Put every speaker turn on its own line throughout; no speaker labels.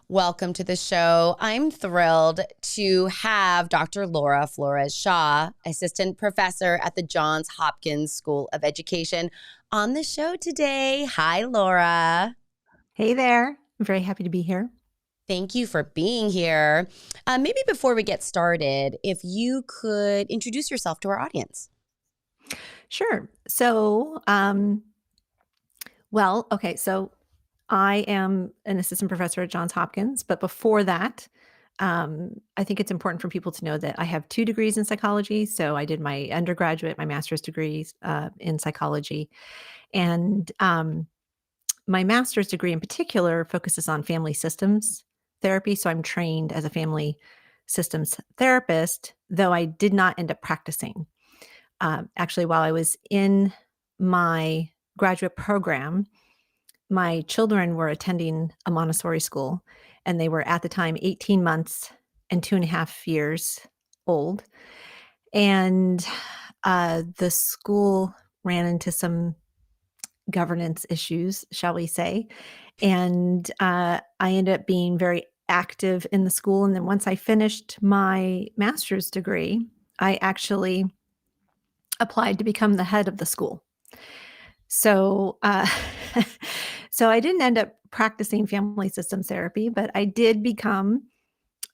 Welcome to the show. I'm thrilled to have Dr. Laura Flores Shaw, assistant professor at the Johns Hopkins School of Education, on the show today. Hi, Laura.
Hey there. I'm very happy to be here.
Thank you for being here. Maybe before we get started, if you could introduce yourself to our audience.
Sure. So I am an assistant professor at Johns Hopkins, but before that, I think it's important for people to know that I have 2 degrees in psychology. So I did my undergraduate, my master's degrees in psychology, and my master's degree in particular focuses on family systems therapy. So I'm trained as a family systems therapist, though I did not end up practicing. Actually, while I was in my graduate program, my children were attending a Montessori school, and they were at the time 18 months and 2.5 years old. And the school ran into some governance issues, shall we say. And I ended up being very active in the school. And then once I finished my master's degree, I actually applied to become the head of the school. So, so I didn't end up practicing family systems therapy, but I did become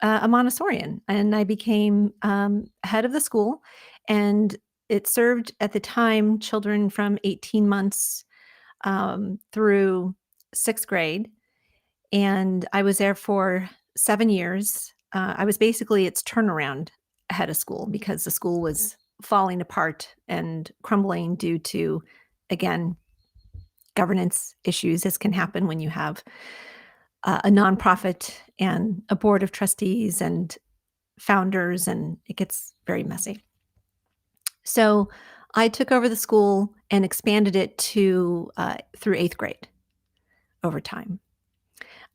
a Montessorian, and I became head of the school. And it served at the time children from 18 months through 6th grade. And I was there for 7 years. I was basically its turnaround head of school because the school was falling apart and crumbling due to, again, governance issues. This can happen when you have a nonprofit and a board of trustees and founders, and it gets very messy. So I took over the school and expanded it to through 8th grade over time.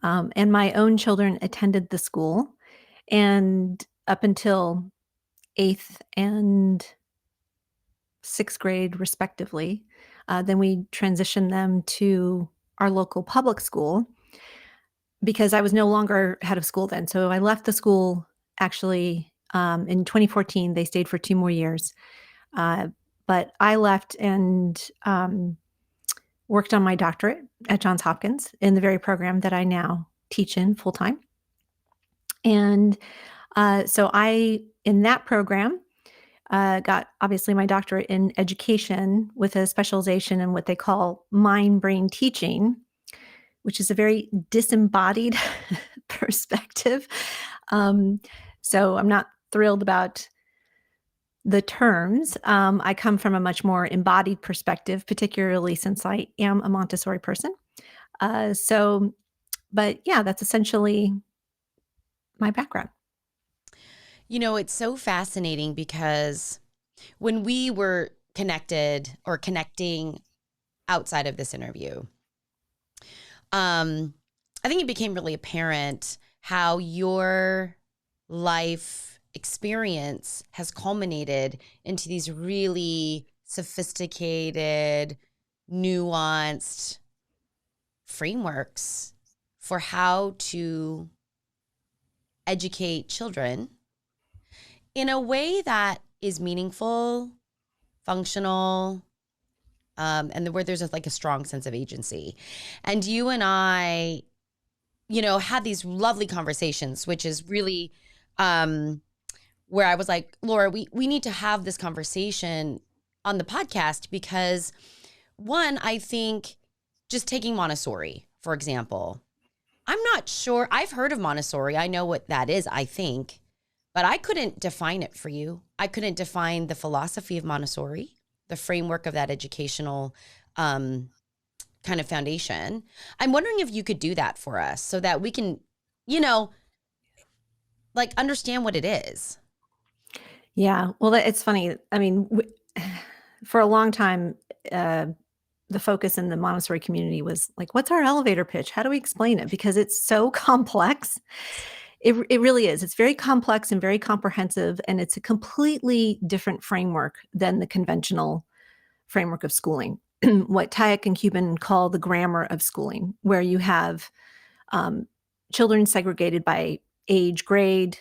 And my own children attended the school, and up until 8th and 6th grade, respectively. Then we transitioned them to our local public school because I was no longer head of school then. So I left the school actually in 2014. They stayed for 2 more years. But I left and worked on my doctorate at Johns Hopkins in the very program that I now teach in full time. And so in that program, got obviously my doctorate in education with a specialization in what they call mind-brain teaching, which is a very disembodied perspective. So I'm not thrilled about the terms. I come from a much more embodied perspective, particularly since I am a Montessori person. But yeah, that's essentially my background.
You know, it's so fascinating because when we were connected or connecting outside of this interview, I think it became really apparent how your life experience has culminated into these really sophisticated, nuanced frameworks for how to educate children in a way that is meaningful, functional, and where there's like a strong sense of agency. And you and I, had these lovely conversations, which is really where I was like, Laura, we need to have this conversation on the podcast because, one, I think just taking Montessori, for example, I'm not sure. I've heard of Montessori. I know what that is, I think, but I couldn't define it for you. I couldn't define the philosophy of Montessori, the framework of that educational kind of foundation. I'm wondering if you could do that for us so that we can, understand what it is.
Yeah, well, it's funny. I mean, for a long time, the focus in the Montessori community was like, what's our elevator pitch? How do we explain it? Because it's so complex. It really is. It's very complex and very comprehensive, and it's a completely different framework than the conventional framework of schooling, what Tayek and Cuban call the grammar of schooling, where you have children segregated by age, grade.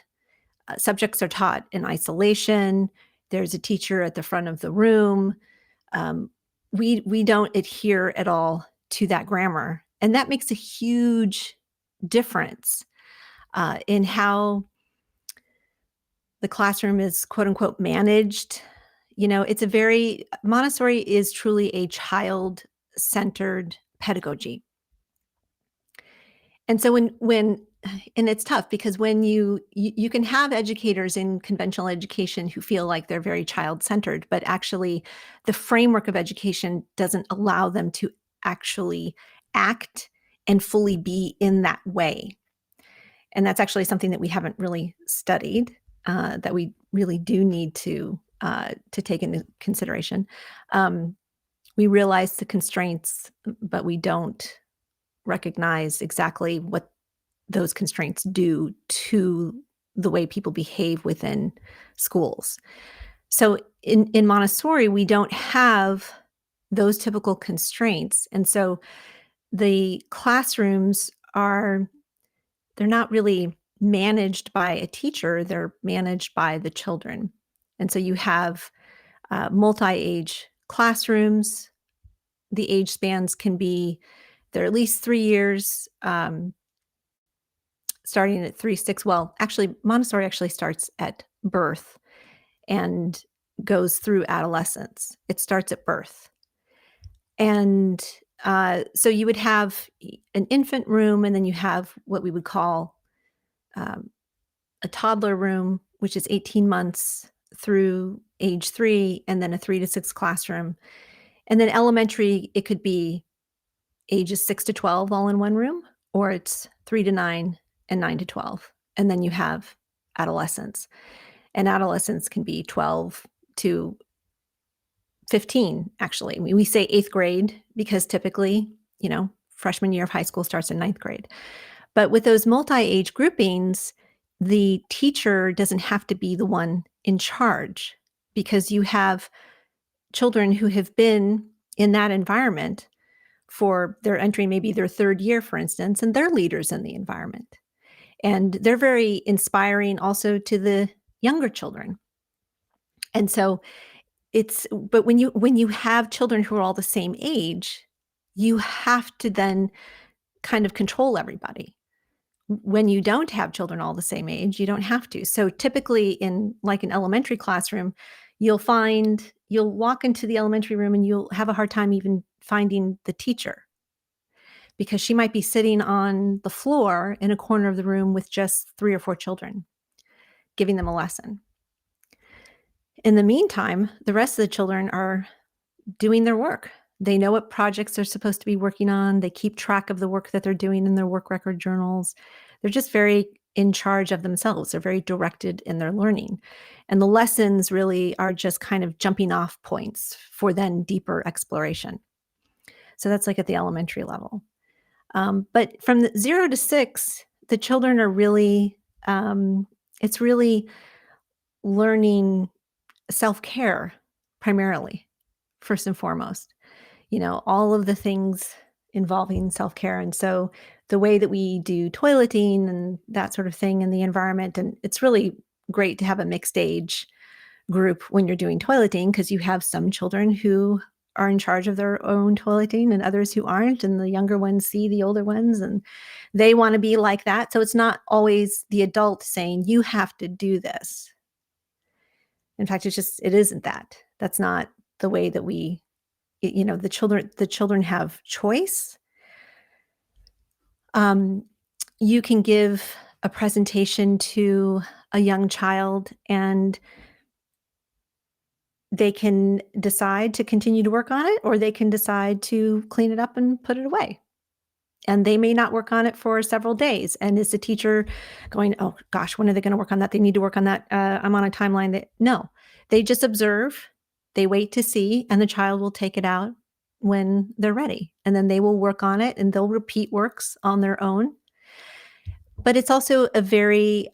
Subjects are taught in isolation. There's a teacher at the front of the room. We don't adhere at all to that grammar. And that makes a huge difference in how the classroom is, quote unquote, managed. It's Montessori is truly a child-centered pedagogy. And so and it's tough because when you can have educators in conventional education who feel like they're very child-centered, but actually the framework of education doesn't allow them to actually act and fully be in that way. And that's actually something that we haven't really studied, that we really do need to take into consideration. We realize the constraints, but we don't recognize exactly what those constraints do to the way people behave within schools. So in Montessori, we don't have those typical constraints. And so the classrooms they're not really managed by a teacher, they're managed by the children. And so you have multi-age classrooms. The age spans they're at least 3 years, starting at 3, 6. Well, actually, Montessori actually starts at birth and goes through adolescence. It starts at birth. And so you would have an infant room, and then you have what we would call a toddler room, which is 18 months through age 3, and then a 3 to 6 classroom. And then elementary, it could be ages 6 to 12 all in one room, or it's 3 to 9 and 9 to 12. And then you have adolescence. And adolescence can be 12 to 15, actually. I mean, we say 8th grade because typically, freshman year of high school starts in 9th grade. But with those multi-age groupings, the teacher doesn't have to be the one in charge because you have children who have been in that environment they're entering maybe their 3rd year, for instance, and they're leaders in the environment. And they're very inspiring also to the younger children. And so but when you have children who are all the same age, you have to then kind of control everybody. When you don't have children all the same age, you don't have to. So typically in like an elementary classroom, you'll walk into the elementary room and you'll have a hard time even finding the teacher because she might be sitting on the floor in a corner of the room with just 3 or 4 children, giving them a lesson. In the meantime, the rest of the children are doing their work. They know what projects they're supposed to be working on. They keep track of the work that they're doing in their work record journals. They're just very in charge of themselves. They're very directed in their learning. And the lessons really are just kind of jumping off points for then deeper exploration. So that's like at the elementary level. But from the 0 to 6, the children are really, it's really learning self-care primarily, first and foremost. All of the things involving self-care. And so the way that we do toileting and that sort of thing in the environment, and it's really great to have a mixed age group when you're doing toileting because you have some children who are in charge of their own toileting and others who aren't, and the younger ones see the older ones and they want to be like that. So it's not always the adult saying, you have to do this. In fact, it isn't that. That's not the way that the children have choice. You can give a presentation to a young child and they can decide to continue to work on it, or they can decide to clean it up and put it away. And they may not work on it for several days. And is the teacher going, oh gosh, when are they going to work on that? They need to work on that. I'm on a timeline. No, they just observe, they wait to see, and the child will take it out when they're ready. And then they will work on it and they'll repeat works on their own. But it's also a very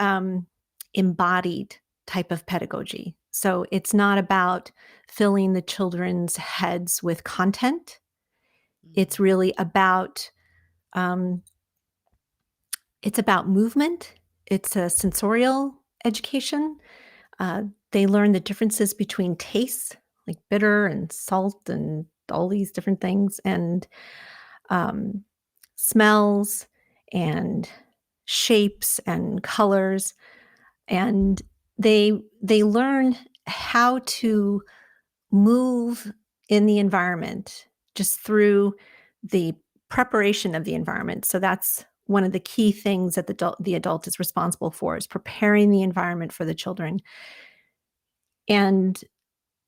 embodied type of pedagogy. So it's not about filling the children's heads with content. It's really about It's about movement. It's a sensorial education. They learn the differences between tastes, like bitter and salt and all these different things, and um, smells and shapes and colors. And they learn how to move in the environment just through the preparation of the environment. So that's one of the key things that the adult is responsible for, is preparing the environment for the children, and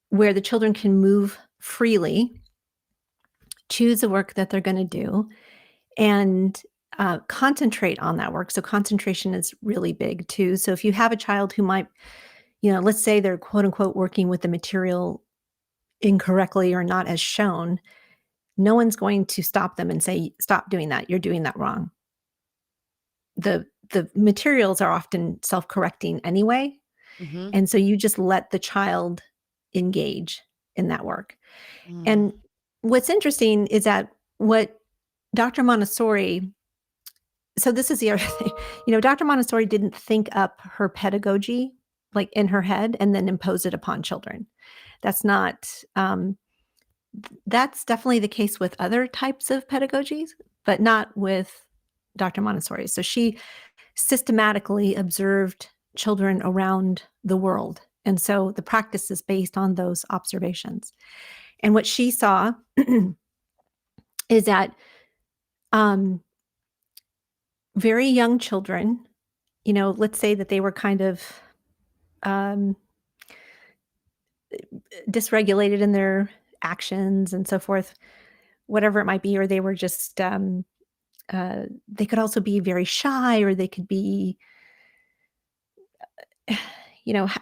where the children can move freely, choose the work that they're going to do, and concentrate on that work. So concentration is really big too. So if you have a child who might, let's say they're quote unquote working with the material incorrectly or not as shown, no one's going to stop them and say, stop doing that. You're doing that wrong. The materials are often self-correcting anyway.
Mm-hmm.
And so you just let the child engage in that work.
Mm.
And what's interesting is that what Dr. Montessori, so this is the other thing, Dr. Montessori didn't think up her pedagogy like in her head and then impose it upon children. That's not, that's definitely the case with other types of pedagogies, but not with Dr. Montessori. So she systematically observed children around the world. And so the practice is based on those observations. And what she saw is that very young children, let's say that they were kind of dysregulated in their actions and so forth, whatever it might be, or they were just, they could also be very shy, or they could be,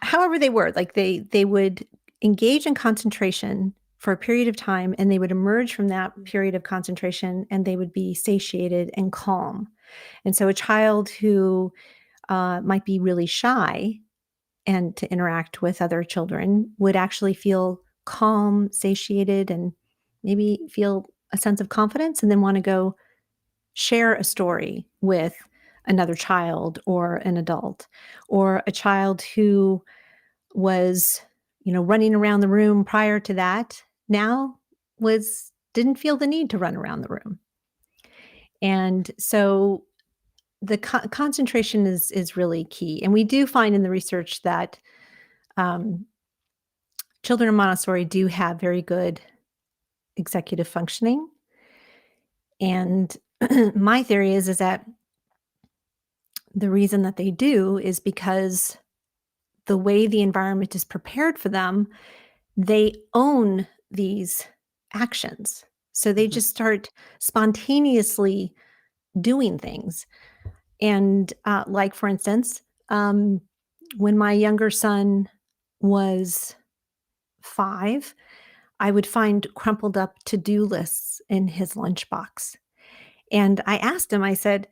however they were, like they would engage in concentration for a period of time, and they would emerge from that period of concentration and they would be satiated and calm. And so a child who might be really shy and to interact with other children would actually feel calm, satiated, and maybe feel a sense of confidence, and then want to go share a story with another child or an adult, or a child who was, running around the room prior to that, now didn't feel the need to run around the room. And so the concentration is really key. And we do find in the research that children in Montessori do have very good executive functioning. And my theory is that the reason that they do is because the way the environment is prepared for them, they own these actions. So they
Mm-hmm.
just start spontaneously doing things. And like, for instance, when my younger son was 5, I would find crumpled up to-do lists in his lunchbox. And I asked him, I said,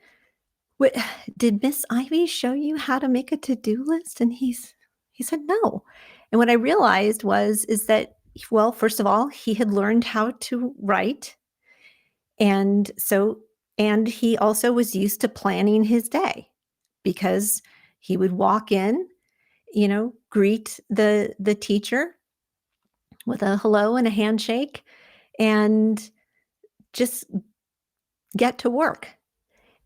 "What did Miss Ivy show you how to make a to-do list?" And he said, "No." And what I realized is that, well, first of all, he had learned how to write. And he also was used to planning his day, because he would walk in, greet the teacher with a hello and a handshake, and just get to work.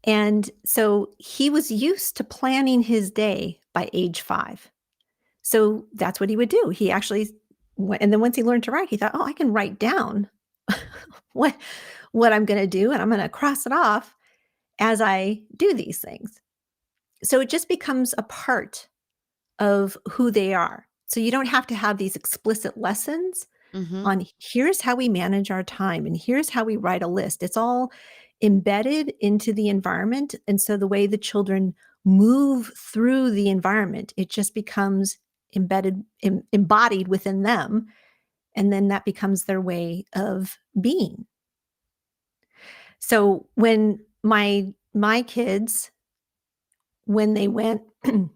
And so he was used to planning his day by age 5. So that's what he would do. He actually, and then once he learned to write, he thought, "Oh, I can write down what I'm going to do, and I'm going to cross it off as I do these things." So it just becomes a part of who they are. So you don't have to have these explicit lessons
Mm-hmm.
on, here's how we manage our time and here's how we write a list. It's all embedded into the environment. And so the way the children move through the environment, it just becomes embodied within them. And then that becomes their way of being. So when my kids, when they went, when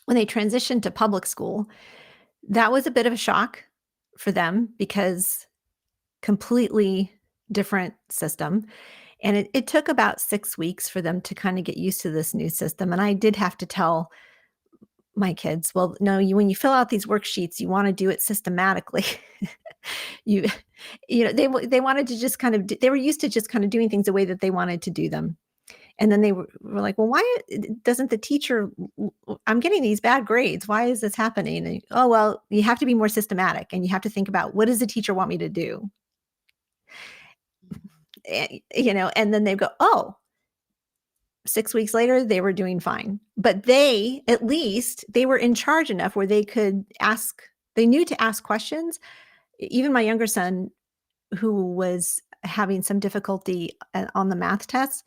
they transitioned to public school, that was a bit of a shock for them, because completely different system. And it took about 6 weeks for them to kind of get used to this new system. And I did have to tell my kids, well, no, when you fill out these worksheets, you want to do it systematically. you, they wanted to just kind of, they were used to just kind of doing things the way that they wanted to do them. And then they were like, well, why doesn't the teacher, I'm getting these bad grades. Why is this happening? And, oh, well, you have to be more systematic and you have to think about, what does the teacher want me to do? And then they go, oh, 6 weeks later, they were doing fine. But at least they were in charge enough where they knew to ask questions. Even my younger son, who was having some difficulty on the math tests,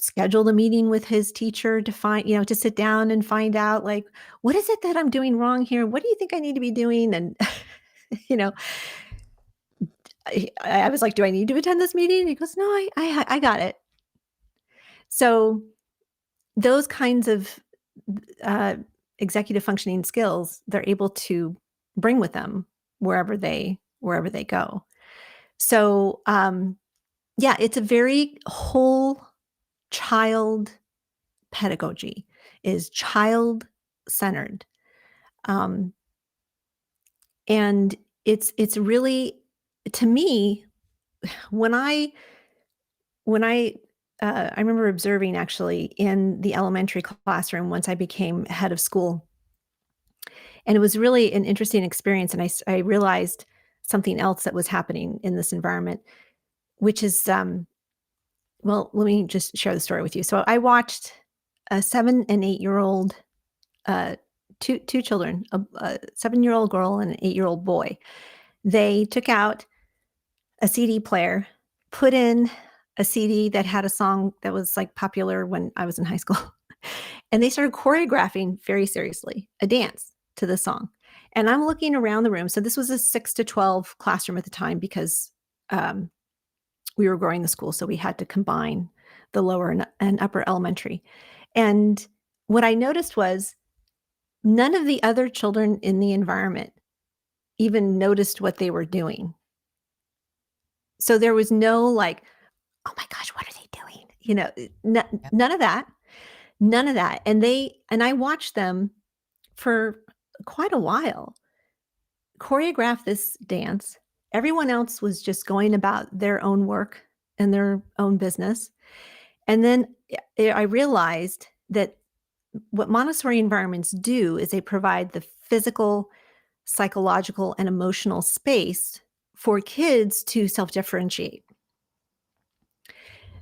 scheduled a meeting with his teacher to sit down and find out, like, what is it that I'm doing wrong here? What do you think I need to be doing? And, I was like, do I need to attend this meeting? He goes, no, I got it. So those kinds of executive functioning skills, they're able to bring with them wherever they go. So, yeah, it's a very whole child pedagogy, is child-centered. And it's really, to me, when I remember observing actually in the elementary classroom once I became head of school, and it was really an interesting experience. And I realized something else that was happening in this environment, which is, well, let me just share the story with you. So I watched a 7 and 8-year-old, two children, a 7-year-old girl and an 8-year-old boy. They took out a CD player, put in a CD that had a song that was like popular when I was in high school. And they started choreographing very seriously a dance to the song. And I'm looking around the room. So this was a 6 to 12 classroom at the time, because we were growing the school. So we had to combine the lower and upper elementary. And what I noticed was none of the other children in the environment even noticed what they were doing. So there was no like, oh my gosh, what are they doing? None of that. None of that. And I watched them for quite a while choreograph this dance. Everyone else was just going about their own work and their own business. And then I realized that what Montessori environments do is they provide the physical, psychological, and emotional space for kids to self-differentiate.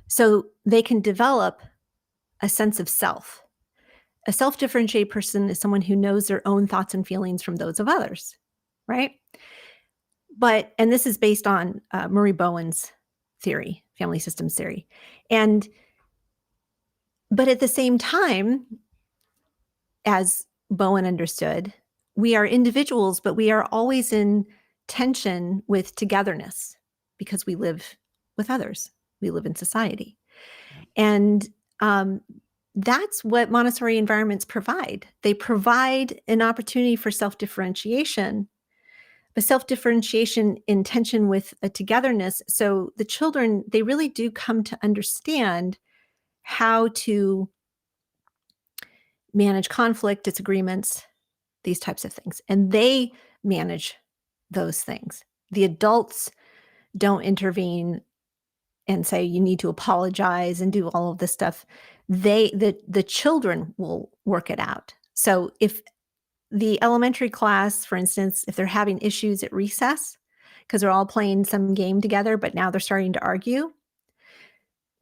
So they can develop a sense of self. A self-differentiated person is someone who knows their own thoughts and feelings from those of others, right? And this is based on Murray Bowen's theory, family systems theory. But at the same time, as Bowen understood, we are individuals, but we are always in tension with togetherness because we live with others. We live in society. And that's what Montessori environments provide. They provide an opportunity for self-differentiation, but self-differentiation in tension with a togetherness. So the children, they really do come to understand how to manage conflict, disagreements, these types of things. And they manage those things. The adults don't intervene and say, you need to apologize and do all of this stuff. The children will work it out. So if the elementary class, for instance, if they're having issues at recess, because they're all playing some game together, but now they're starting to argue,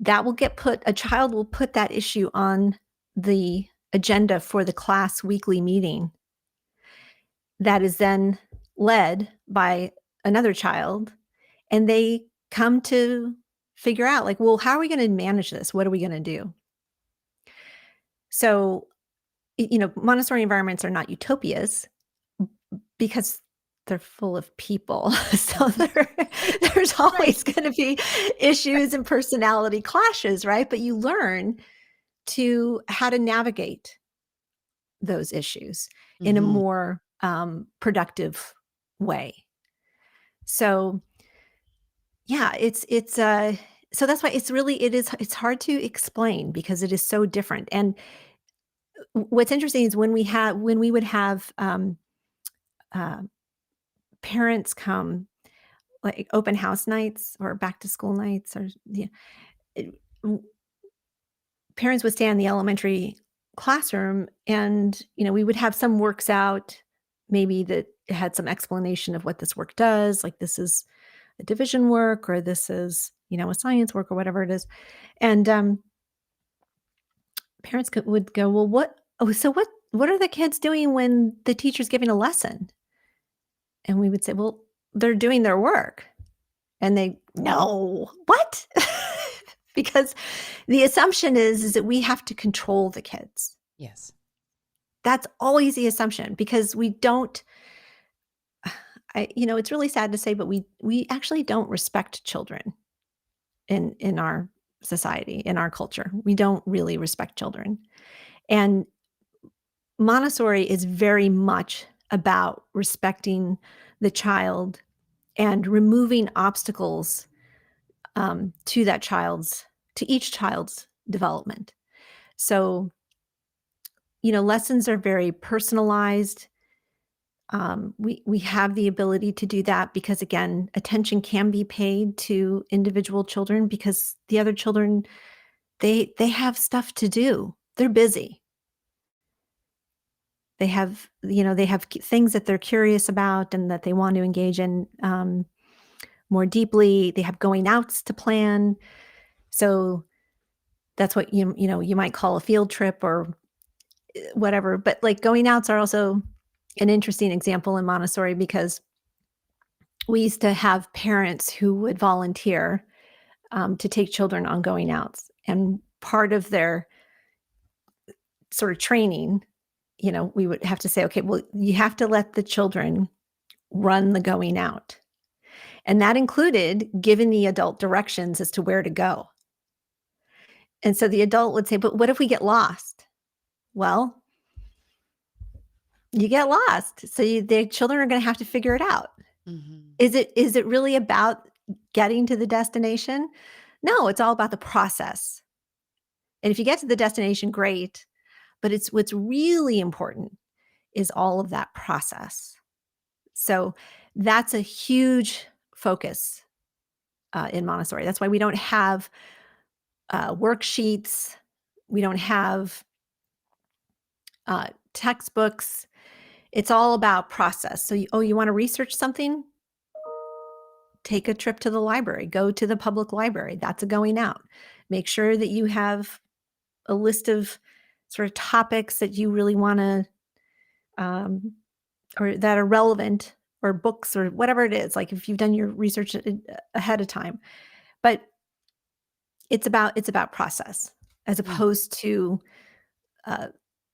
a child will put that issue on the agenda for the class weekly meeting. That is then led by another child, and they come to figure out, like, well, how are we going to manage this? What are we going to do? So, Montessori environments are not utopias because they're full of people. So there's always going to be issues and personality clashes, right? But you learn how to navigate those issues in a more productive way. So, yeah, so that's why it's hard to explain because it is so different. And what's interesting is when we would have uh, parents come, like open house nights or back to school nights, or it- parents would stay in the elementary classroom, and we would have some works out, maybe that had some explanation of what this work does, like this is a division work, or this is a science work, or whatever it is. And parents would go, well, what are the kids doing when the teacher's giving a lesson? And we would say, well, they're doing their work. And they, no, what? Because the assumption is that we have to control the kids.
Yes.
That's always the assumption, because we don't, it's really sad to say, but we actually don't respect children in our society, in our culture. We don't really respect children. And Montessori is very much about respecting the child and removing obstacles to each child's development. So, lessons are very personalized. We have the ability to do that because, again, attention can be paid to individual children because the other children, they have stuff to do. They're busy. They have things that they're curious about and that they want to engage in more deeply. They have going outs to plan. So that's what you might call a field trip or whatever. But like going outs are also an interesting example in Montessori, because we used to have parents who would volunteer to take children on going outs. And part of their sort of training, we would have to say, okay, well, you have to let the children run the going out. And that included giving the adult directions as to where to go. And so the adult would say, but what if we get lost? Well, you get lost. So the children are going to have to figure it out.
Mm-hmm.
Is it really about getting to the destination? No, it's all about the process. And if you get to the destination, great. But it's what's really important is all of that process. So that's a huge focus in Montessori. That's why we don't have worksheets. We don't have textbooks. It's all about process. So, you want to research something? Take a trip to the library. Go to the public library. That's a going out. Make sure that you have a list of sort of topics that you really want to, or that are relevant, or books, or whatever it is. Like if you've done your research ahead of time, but it's about process as opposed to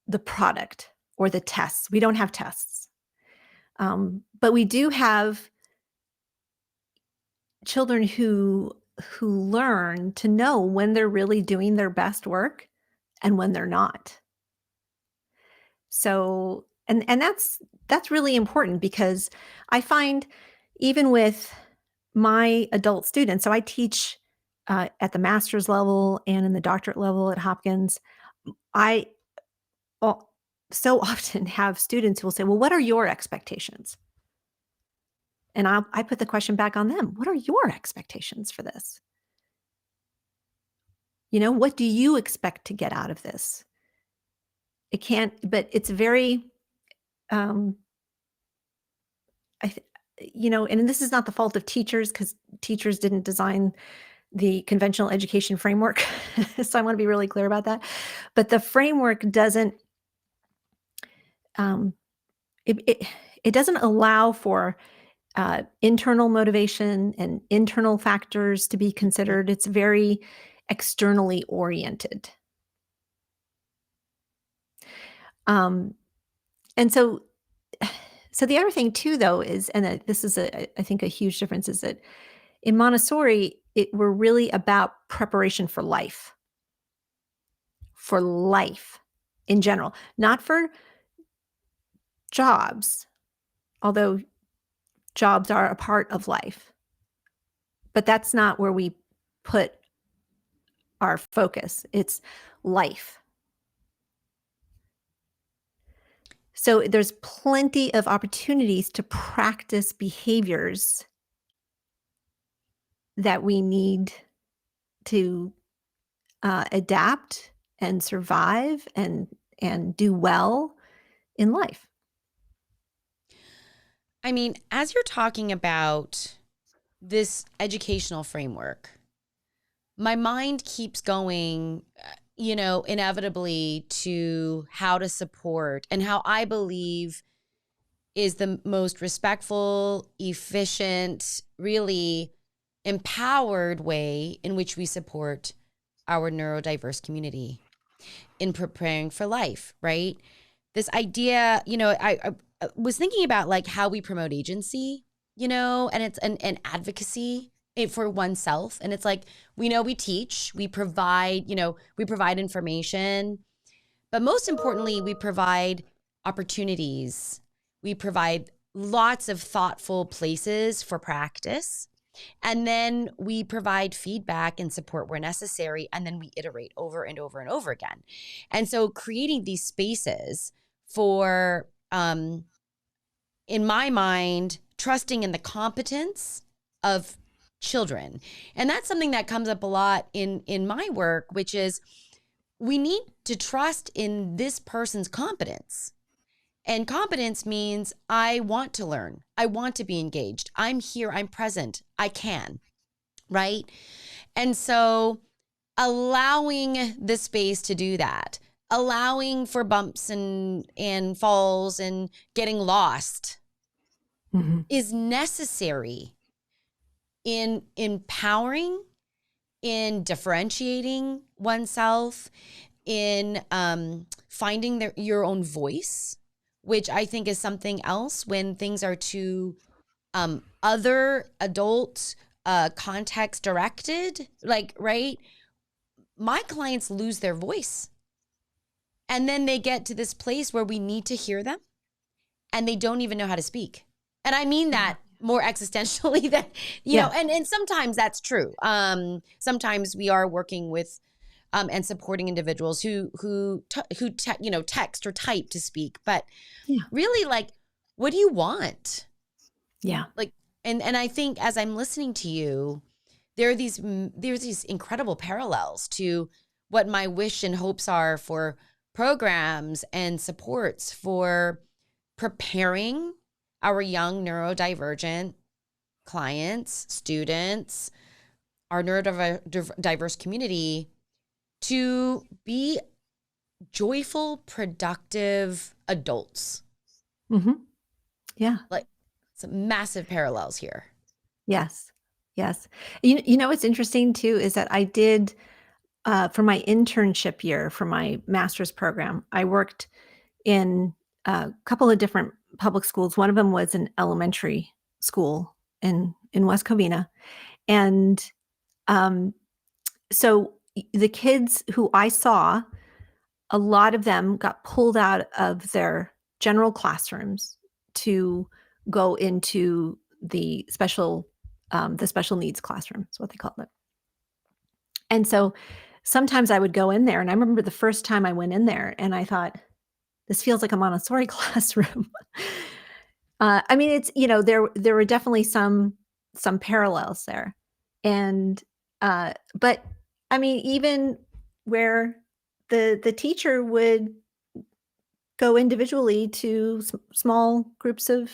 the product or the tests. We don't have tests, but we do have children who learn to know when they're really doing their best work and when they're not. So, and that's really important, because I find even with my adult students, so I teach at the master's level and in the doctorate level at Hopkins, I so often have students who will say, well, what are your expectations? And I put the question back on them. What are your expectations for this? What do you expect to get out of this? But it's very, and this is not the fault of teachers, because teachers didn't design the conventional education framework. So I want to be really clear about that. But the framework doesn't, it doesn't allow for internal motivation and internal factors to be considered. It's very externally oriented. And so the other thing too, though, is, and this is I think a huge difference, is that in Montessori, we're really about preparation for life in general, not for jobs, although jobs are a part of life. But that's not where we put our focus. It's life. So there's plenty of opportunities to practice behaviors that we need to adapt and survive and do well in life.
I mean, as you're talking about this educational framework, my mind keeps going, inevitably to how to support and how I believe is the most respectful, efficient, really empowered way in which we support our neurodiverse community in preparing for life, right? This idea, I was thinking about like how we promote agency, and it's an advocacy for oneself. And it's like, we teach, we provide, we provide information, but most importantly, we provide opportunities. We provide lots of thoughtful places for practice. And then we provide feedback and support where necessary. And then we iterate over and over and over again. And so creating these spaces for, in my mind, trusting in the competence of children. And that's something that comes up a lot in my work, which is we need to trust in this person's competence. And competence means I want to learn. I want to be engaged. I'm here. I'm present. I can. Right. And so allowing the space to do that, allowing for bumps and falls and getting lost is necessary in empowering, in differentiating oneself, in finding your own voice, which I think is something else when things are too other adult context directed, like, right? My clients lose their voice. And then they get to this place where we need to hear them and they don't even know how to speak. And I mean that more existentially than, and sometimes that's true. Sometimes we are working with and supporting individuals who text or type to speak, but really, like, what do you want?
Yeah.
Like, and I think as I'm listening to you, there's these incredible parallels to what my wish and hopes are for programs and supports for preparing our young neurodivergent clients, students, our neurodiverse community to be joyful, productive adults.
Yeah.
Like, some massive parallels here.
Yes. Yes. You know what's interesting too is that I did for my internship year for my master's program, I worked in a couple of different public schools. One of them was an elementary school in West Covina. And so the kids who I saw, a lot of them got pulled out of their general classrooms to go into the special needs classroom is what they called it. And so sometimes I would go in there, and I remember the first time I went in there and I thought, this feels like a Montessori classroom. I mean, it's, there were definitely some parallels there. And but I mean, even where the teacher would go individually to small groups of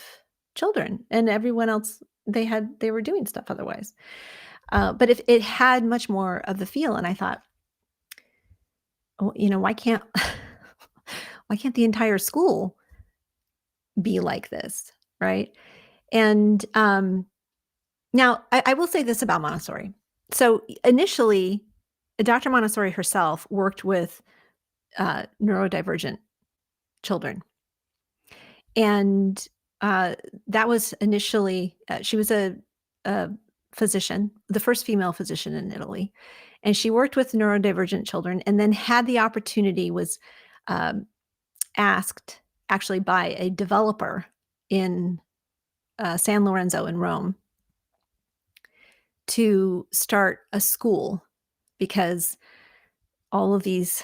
children, and everyone else they were doing stuff otherwise. But if it had much more of the feel, and I thought, oh, why can't why can't the entire school be like this, right? And now I will say this about Montessori. So initially, Dr. Montessori herself worked with neurodivergent children. And that was initially, she was a physician, the first female physician in Italy. And she worked with neurodivergent children and then had the opportunity, was asked actually by a developer in San Lorenzo in Rome to start a school because all of these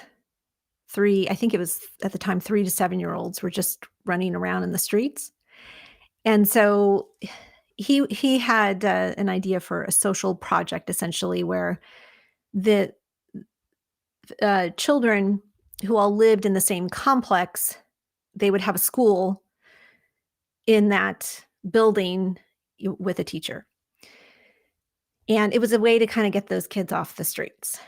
I think it was at the time 3 to 7-year-olds were just running around in the streets. And so he had an idea for a social project, essentially, where the children who all lived in the same complex, they would have a school in that building with a teacher. And it was a way to kind of get those kids off the streets.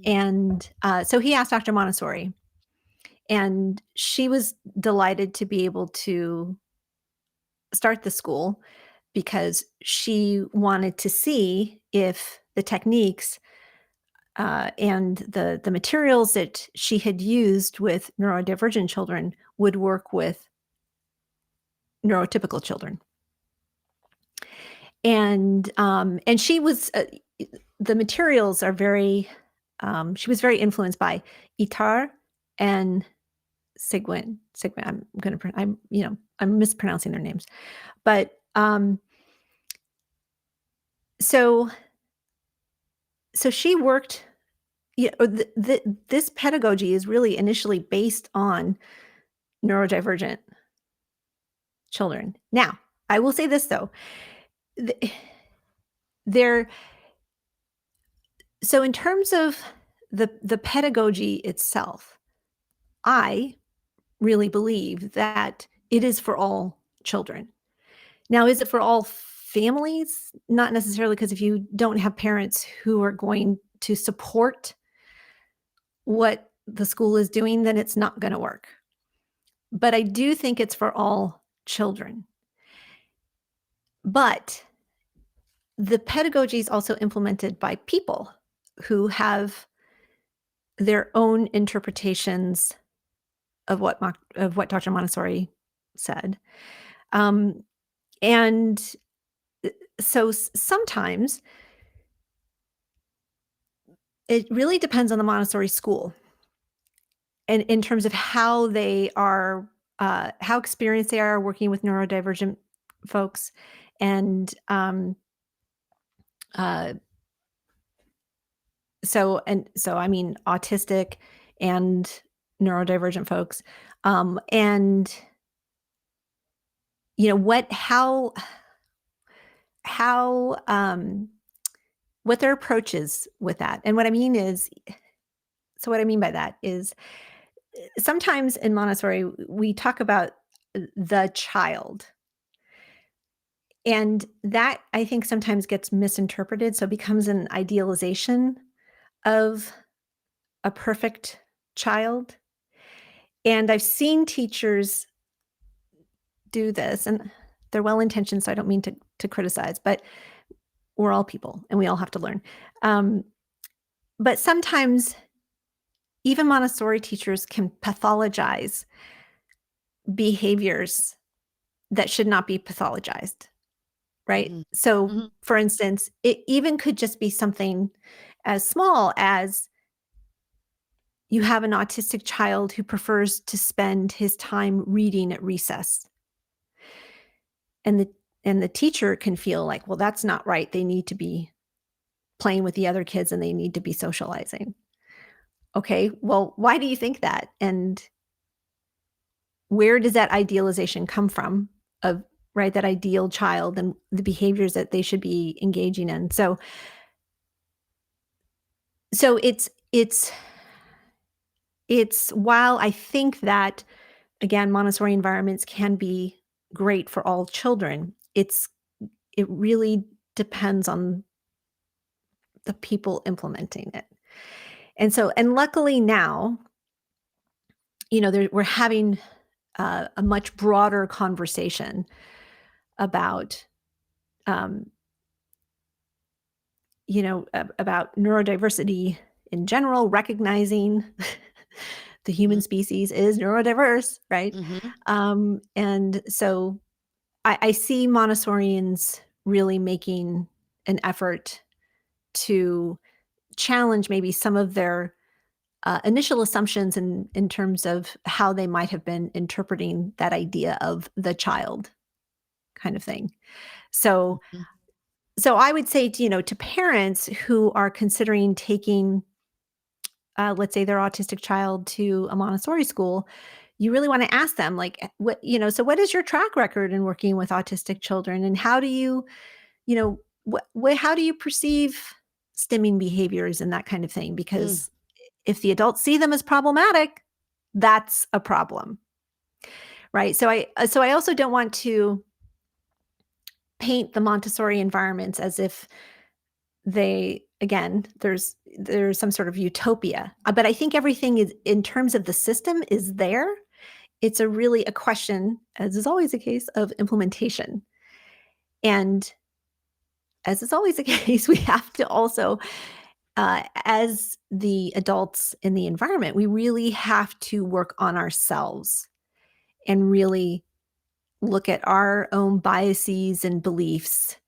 And so he asked Dr. Montessori, and she was delighted to be able to start the school because she wanted to see if the techniques and the materials that she had used with neurodivergent children would work with neurotypical children. And she was the materials are very she was very influenced by Itar and Sigwin. I'm mispronouncing their names. But so she worked, this pedagogy is really initially based on neurodivergent children. Now, I will say this though. So in terms of the pedagogy itself, I really believe that it is for all children. Now, is it for all families? Not necessarily, because if you don't have parents who are going to support what the school is doing, then it's not going to work. But I do think it's for all children. But the pedagogy is also implemented by people who have their own interpretations of what Dr. Montessori said. And so sometimes it really depends on the Montessori school and in terms of how they are, how experienced they are working with neurodivergent folks. And so I mean, autistic and neurodivergent folks. And what their approach is with that. And what I mean by that is sometimes in Montessori, we talk about the child. And that, I think, sometimes gets misinterpreted. So it becomes an idealization of a perfect child. And I've seen teachers do this, and they're well-intentioned, so I don't mean to criticize, but we're all people and we all have to learn. But sometimes even Montessori teachers can pathologize behaviors that should not be pathologized, right?
Mm-hmm.
So,
Mm-hmm.
for instance, it even could just be something as small as you have an autistic child who prefers to spend his time reading at recess. And the teacher can feel like, well, that's not right. They need to be playing with the other kids and they need to be socializing. Okay, well, why do you think that? And where does that idealization come from of, right, that ideal child and the behaviors that they should be engaging in? So it's while I think that, again, Montessori environments can be great for all children, it really depends on the people implementing it. And luckily now, we're having a much broader conversation about, about neurodiversity in general, recognizing the human species is neurodiverse, right?
Mm-hmm.
And so I see Montessorians really making an effort to challenge maybe some of their initial assumptions in terms of how they might have been interpreting that idea of the child kind of thing. So I would say, to parents who are considering taking let's say their autistic child to a Montessori school, you really want to ask them, like, what, so what is your track record in working with autistic children? And how do you, how do you perceive stimming behaviors and that kind of thing?
Mm,
Because if the adults see them as problematic, that's a problem, right? So I also don't want to paint the Montessori environments as if there's some sort of utopia. But I think everything is, in terms of the system, is there. It's a question, as is always the case, of implementation. And as is always the case, we have to also, as the adults in the environment, we really have to work on ourselves and really look at our own biases and beliefs,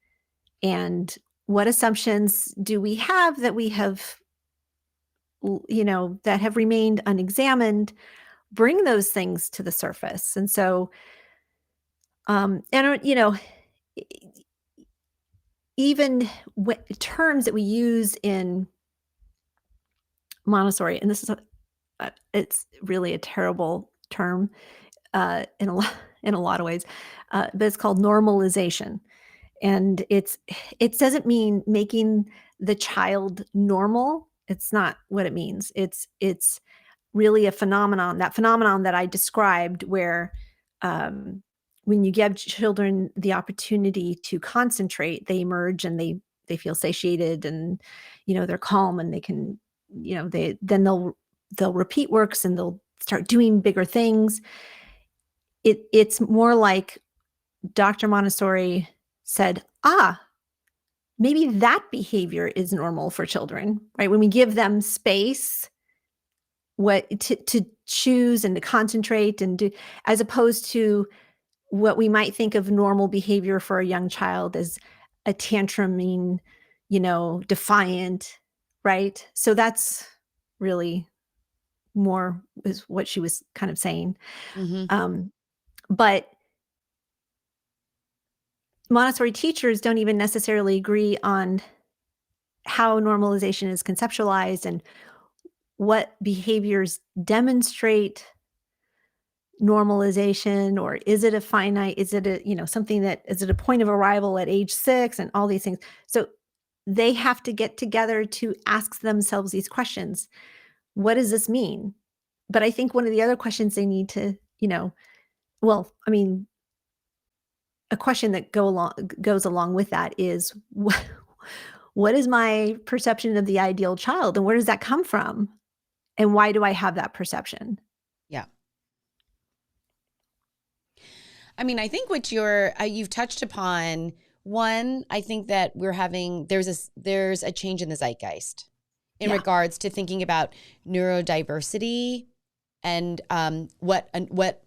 and what assumptions do we have that we have, that have remained unexamined. Bring those things to the surface. And so, and e- even terms that we use in Montessori, and this is it's really a terrible term, in a lot of ways, but it's called normalization. And it doesn't mean making the child normal. It's not what it means. It's really a phenomenon, that phenomenon that I described, where, um, when you give children the opportunity to concentrate, they emerge and they feel satiated, and they're calm, and they can, they'll repeat works, and they'll start doing bigger things. It's more like Dr. Montessori said, maybe that behavior is normal for children, right? When we give them space, what to choose and to concentrate and do, as opposed to what we might think of normal behavior for a young child as a tantruming, defiant, right? So that's really more is what she was kind of saying.
mm-hmm.
But Montessori teachers don't even necessarily agree on how normalization is conceptualized and what behaviors demonstrate normalization, or is it a finite, is it something that, is it a point of arrival at age 6, and all these things. So they have to get together to ask themselves these questions. What does this mean? But I think one of the other questions they need to, well, I mean, a question that goes along with that is, what is my perception of the ideal child, and where does that come from, and why do I have that perception?
Yeah. I mean, I think what you've touched upon, one, I think that there's a change in the zeitgeist in
Yeah.
regards to thinking about neurodiversity and what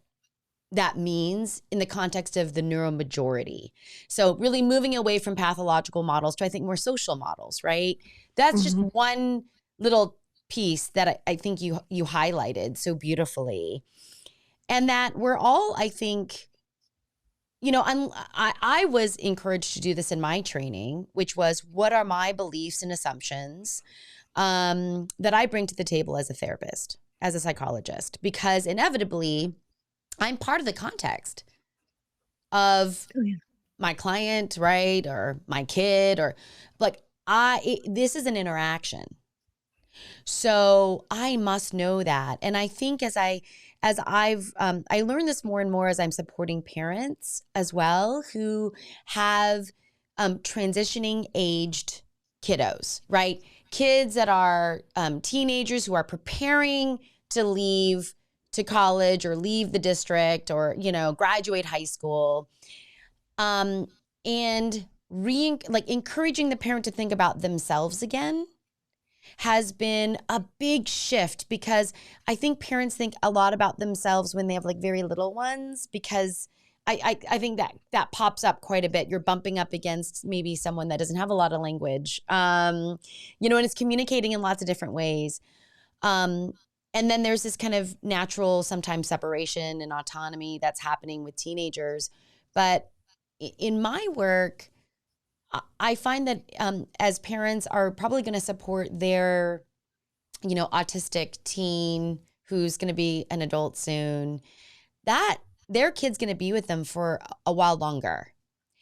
that means in the context of the neuromajority. So really moving away from pathological models to, I think, more social models, right? That's just
Mhm.
one little piece that I think you highlighted so beautifully. And that we're all, I think, I was encouraged to do this in my training, which was, what are my beliefs and assumptions that I bring to the table as a therapist, as a psychologist? Because inevitably, I'm part of the context of
Oh, yeah.
my client, right? Or my kid, or like, this is an interaction. So I must know that. And I think I learned this more and more as I'm supporting parents as well, who have transitioning aged kiddos, right? Kids that are teenagers who are preparing to leave to college or leave the district, or, graduate high school. Um, and encouraging the parent to think about themselves again has been a big shift, because I think parents think a lot about themselves when they have like very little ones, because I think that pops up quite a bit. You're bumping up against maybe someone that doesn't have a lot of language, and it's communicating in lots of different ways. Um, and then there's this kind of natural, sometimes, separation and autonomy that's happening with teenagers. But in my work, I find that as parents are probably going to support their autistic teen who's going to be an adult soon, that their kid's going to be with them for a while longer.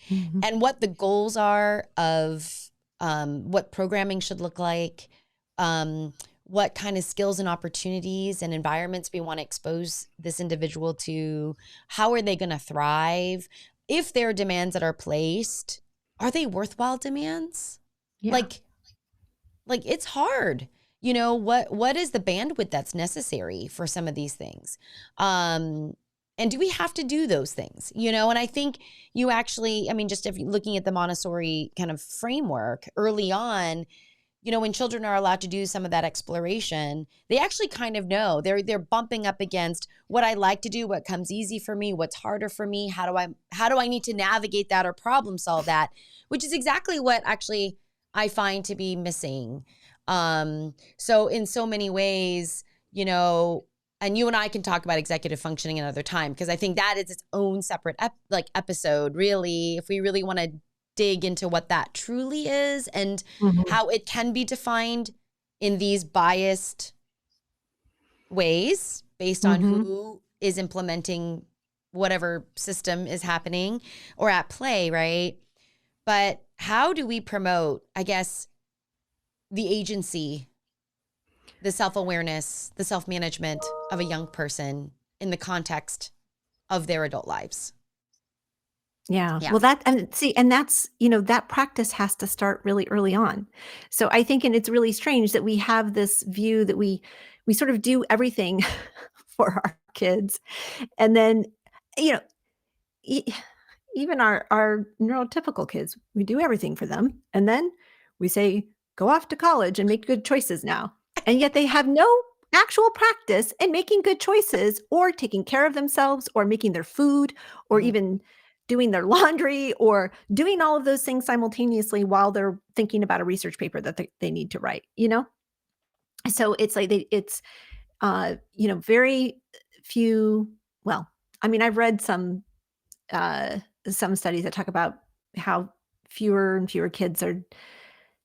Mhm.
And what the goals are of what programming should look like, what kind of skills and opportunities and environments we want to expose this individual to, how are they going to thrive, if there are demands that are placed, are they worthwhile demands?
Yeah.
Like it's hard. What is the bandwidth that's necessary for some of these things? And do we have to do those things? And I think you actually, I mean, just if you're looking at the Montessori kind of framework early on, when children are allowed to do some of that exploration, they actually kind of know they're bumping up against what I like to do, what comes easy for me, what's harder for me, how do I need to navigate that or problem solve that, which is exactly what actually I find to be missing. So in so many ways, and you and I can talk about executive functioning another time, because I think that is its own separate episode, really, if we really want to dig into what that truly is and
Mhm.
how it can be defined in these biased ways based on
Mhm.
who is implementing whatever system is happening or at play, right? But how do we promote, I guess, the agency, the self-awareness, the self-management of a young person in the context of their adult lives?
Yeah.
Yeah.
Well, that's, that practice has to start really early on. So I think, and it's really strange that we have this view that we sort of do everything for our kids. And then, you know, e even our neurotypical kids, we do everything for them. And then we say, "Go off to college and make good choices now." And yet they have no actual practice in making good choices or taking care of themselves or making their food or
Mhm.
even doing their laundry or doing all of those things simultaneously while they're thinking about a research paper that they need to write, you know? So it's like very few, well, I mean, I've read uh, some studies that talk about how fewer and fewer kids are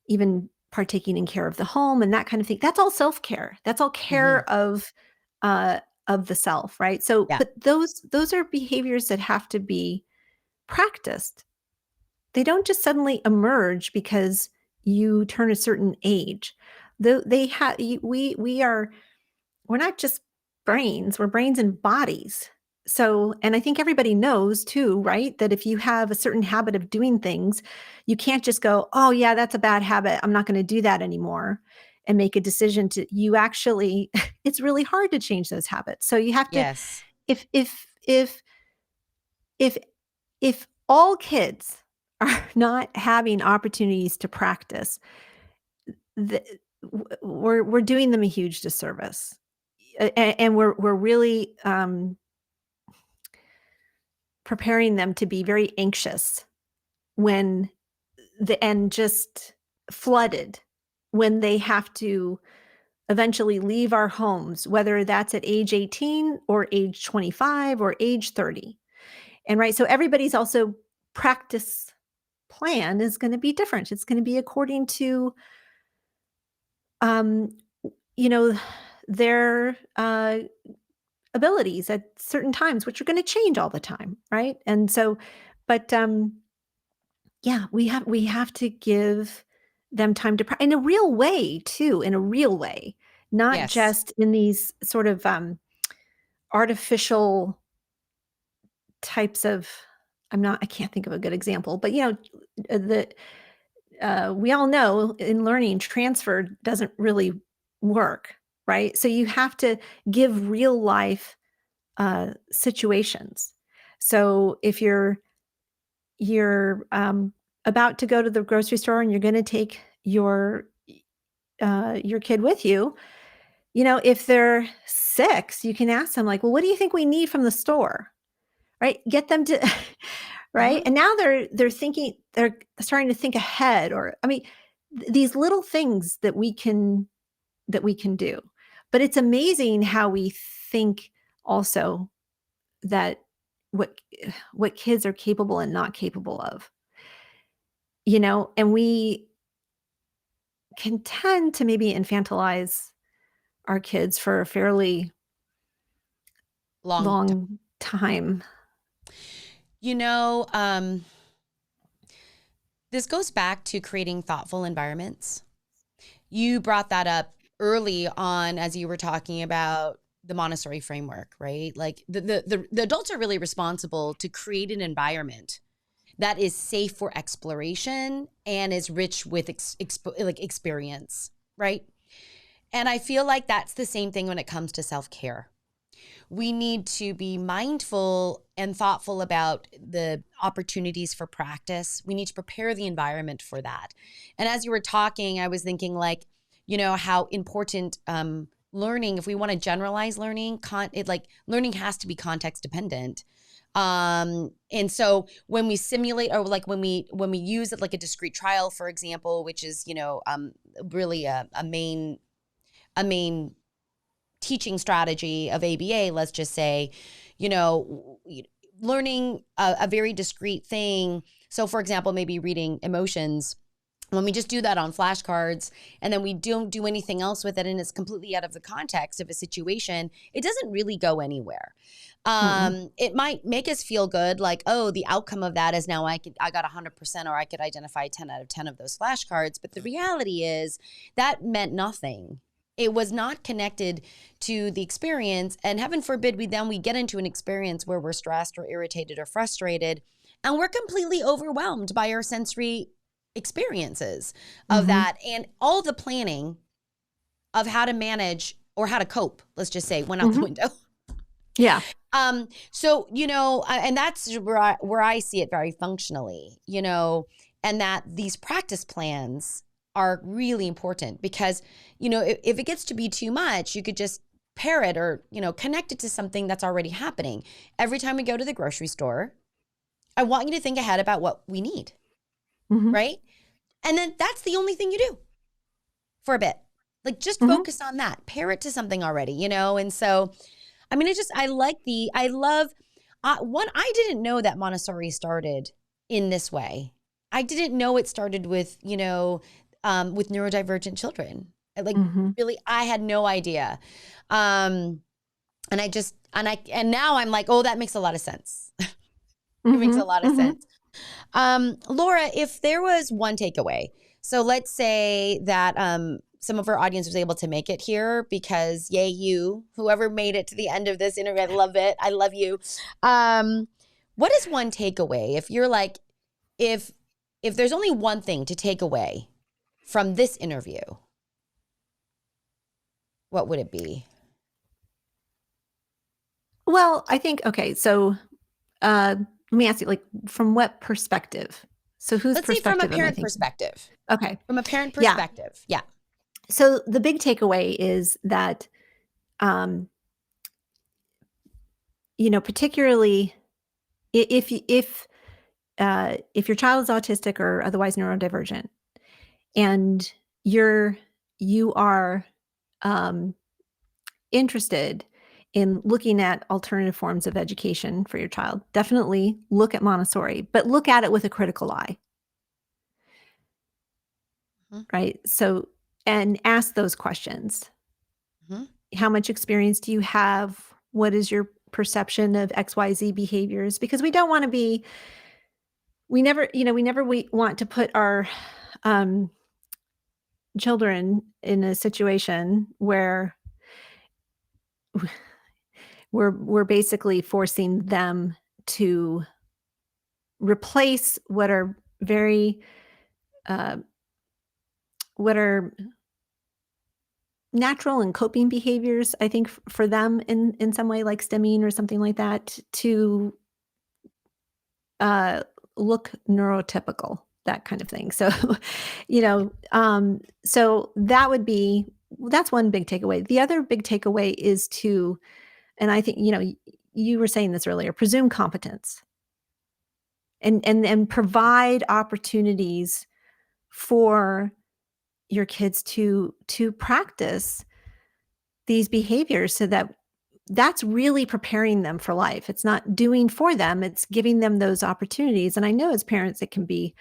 even partaking in care of the home and that kind of thing. That's all self-care. That's all
Mhm.
care of the self, right? So,
Yeah.
but those are behaviors that have to be practiced. They don't just suddenly emerge because you turn a certain age. They have we are we're not just brains, we're brains and bodies. So, and I think everybody knows too, right? That if you have a certain habit of doing things, you can't just go, "Oh yeah, that's a bad habit. I'm not going to do that anymore." And make a decision to you actually it's really hard to change those habits. So you have to
Yes.
if if if if if all kids are not having opportunities to practice, the, we're doing them a huge disservice. And we're really, preparing them to be very anxious when and just flooded when they have to eventually leave our homes, whether that's at age 18 or age 25 or age 30. And right, so everybody's also practice plan is gonna be different. It's gonna be according to, um, you know, their, abilities at certain times, which are gonna change all the time, right? And so, but, yeah, we have to give them time to in a real way too, in a real way, not
Yes.
just in these sort of, artificial types of I can't think of a good example, but, we all know in learning transfer doesn't really work, right? So you have to give real life situations. So if you're about to go to the grocery store and you're going to take your kid with you, if they're 6, you can ask them like, "Well, what do you think we need from the store?" Right? Get them to right?
Mhm.
And now they're starting to think ahead or I mean, these little things that we can do. But it's amazing how we think also that what what kids are capable and not capable of. And we can tend to maybe infantilize our kids for a fairly
Long time.
long time.
You know, this goes back to creating thoughtful environments. You brought that up early on as you were talking about the Montessori framework, right? Like the adults are really responsible to create an environment that is safe for exploration and is rich with experience, right? And I feel like that's the same thing when it comes to self-care. We need to be mindful and thoughtful about the opportunities for practice. We need to prepare the environment for that. And as you were talking, I was thinking like, you know, how important learning, if we want to generalize learning, learning has to be context dependent. And so when we simulate, or like when we use it like a discrete trial, for example, which is, you know, really a main teaching strategy of ABA, let's just say, you know, learning a very discrete thing. So for example, maybe reading emotions, when we just do that on flashcards and then we don't do anything else with it and it's completely out of the context of a situation, it doesn't really go anywhere. It might make us feel good, like, oh, the outcome of that is now I got 100%, or I could identify 10 out of 10 of those flashcards. But the reality is that meant nothing. It was not connected to the experience. And heaven forbid we get into an experience where we're stressed or irritated or frustrated, and we're completely overwhelmed by our sensory experiences of that. And all the planning of how to manage or how to cope, let's just say, went out the window.
Yeah.
So, you know, and that's where I see it very functionally, you know, and that these practice plans are really important because, you know, if it gets to be too much, you could just pair it or, you know, connect it to something that's already happening. Every time we go to the grocery store, I want you to think ahead about what we need, right? And then that's the only thing you do for a bit. Like just focus on that, pair it to something already, you know? And so, I mean, I didn't know that Montessori started in this way. I didn't know it started with, you know, with neurodivergent children. Like really, I had no idea. And now I'm like, oh, that makes a lot of sense. It makes a lot of sense. Laura, if there was one takeaway, so let's say that some of our audience was able to make it here because yay you, whoever made it to the end of this interview, I love it. I love you. What is one takeaway? If you're like, if there's only one thing to take away from this interview, what would it be?
Well, I think, okay, so let me ask you, like, from what perspective? So whose
Let's say from a
perspective am I
parent
thinking?
perspective.
Okay.
From a parent perspective. Yeah.
So the big takeaway is that, you know, particularly if your child is autistic or otherwise neurodivergent, and you are interested in looking at alternative forms of education for your child, definitely look at Montessori, but look at it with a critical eye, right? So, and ask those questions. How much experience do you have? What is your perception of XYZ behaviors? Because we don't want to be, we never want to put our children in a situation where we're basically forcing them to replace what are natural and coping behaviors, I think, for them in some way, like stimming or something like that, to look neurotypical, that kind of thing. So, so that's one big takeaway. The other big takeaway is to, and I think, you were saying this earlier, presume competence and provide opportunities for your kids to practice these behaviors, so that's really preparing them for life. It's not doing for them, it's giving them those opportunities. And I know as parents, it can be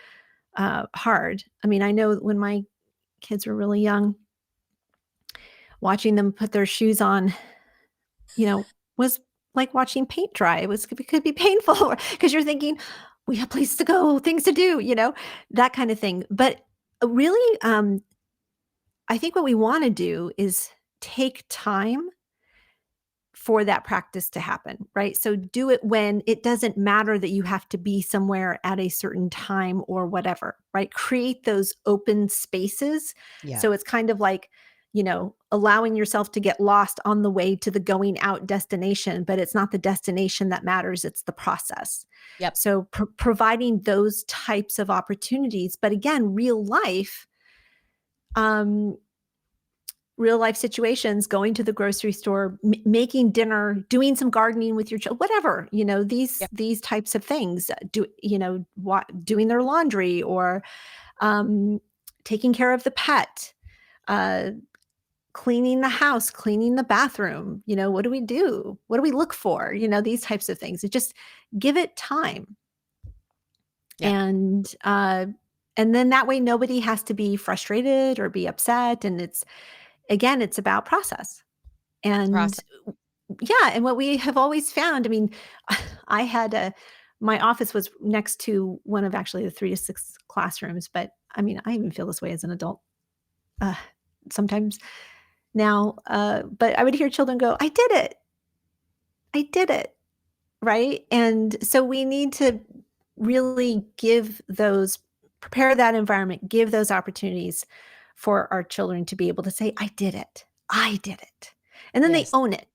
hard. I mean, I know when my kids were really young, watching them put their shoes on, was like watching paint dry. It could be painful because you're thinking, we have places to go, things to do, that kind of thing. But really, I think what we want to do is take time for that practice to happen, right? So do it when it doesn't matter that you have to be somewhere at a certain time or whatever, right? Create those open spaces.
Yeah.
So it's kind of like, allowing yourself to get lost on the way to the going out destination, but it's not the destination that matters, it's the process.
Yep.
So providing those types of opportunities, but again, um real life situations, going to the grocery store, making dinner, doing some gardening with your child, whatever,
Yep.
these types of things, doing their laundry or taking care of the pet, uh, cleaning the house, cleaning the bathroom. What do we do? What do we look for? These types of things. It just give it time.
Yep.
And then that way nobody has to be frustrated or be upset. And it's about process. And
Process.
yeah, and what we have always found, I mean, I had my office was next to one of actually the 3 to 6 classrooms, but I mean, I even feel this way as an adult, uh, sometimes now, but I would hear children go, "I did it. I did it." Right? And so we need to really prepare that environment, give those opportunities for our children to be able to say, "I did it. I did it." And then they
Yes.
own it.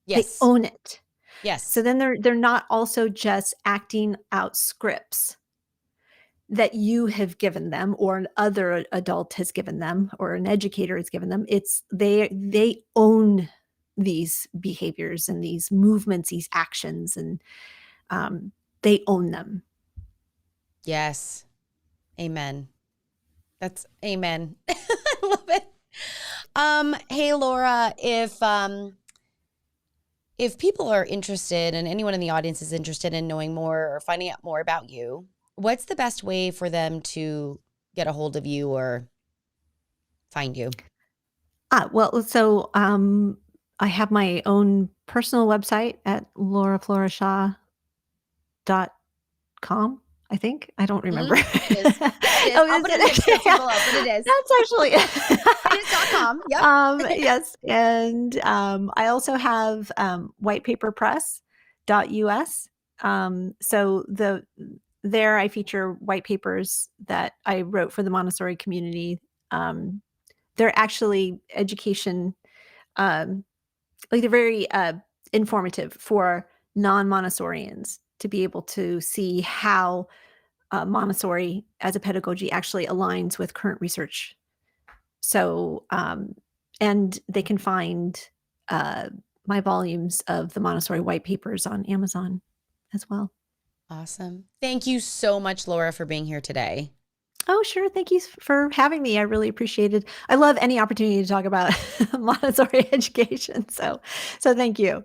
They
Yes.
own it. So
Yes.
then they're not also just acting out scripts that you have given them or an other adult has given them or an educator has given them. It's they own these behaviors and these movements, these actions, and they own them.
Yes. Amen. That's amen. I love it. Hey Laura, if people are interested and anyone in the audience is interested in knowing more or finding out more about you, what's the best way for them to get a hold of you or find you?
I have my own personal website at laurafloreshaw.com, I think. I don't remember.
It is. Yes, it is.
Oh,
I'll
is
put it in the
it?
description
Yeah.
below, but it is.
That's
It is .com. Yep.
yes, and, I also have, whitepaperpress.us. So there I feature white papers that I wrote for the Montessori community. Um, they're actually education, um, like they're very, informative for non-Montessorians to be able to see how, Montessori as a pedagogy actually aligns with current research. So, and they can find, uh, my volumes of the Montessori white papers on Amazon as well.
Awesome. Thank you so much, Laura, for being here today.
Oh, sure. Thank you for having me. I really appreciate it. I love any opportunity to talk about Montessori education. So thank you.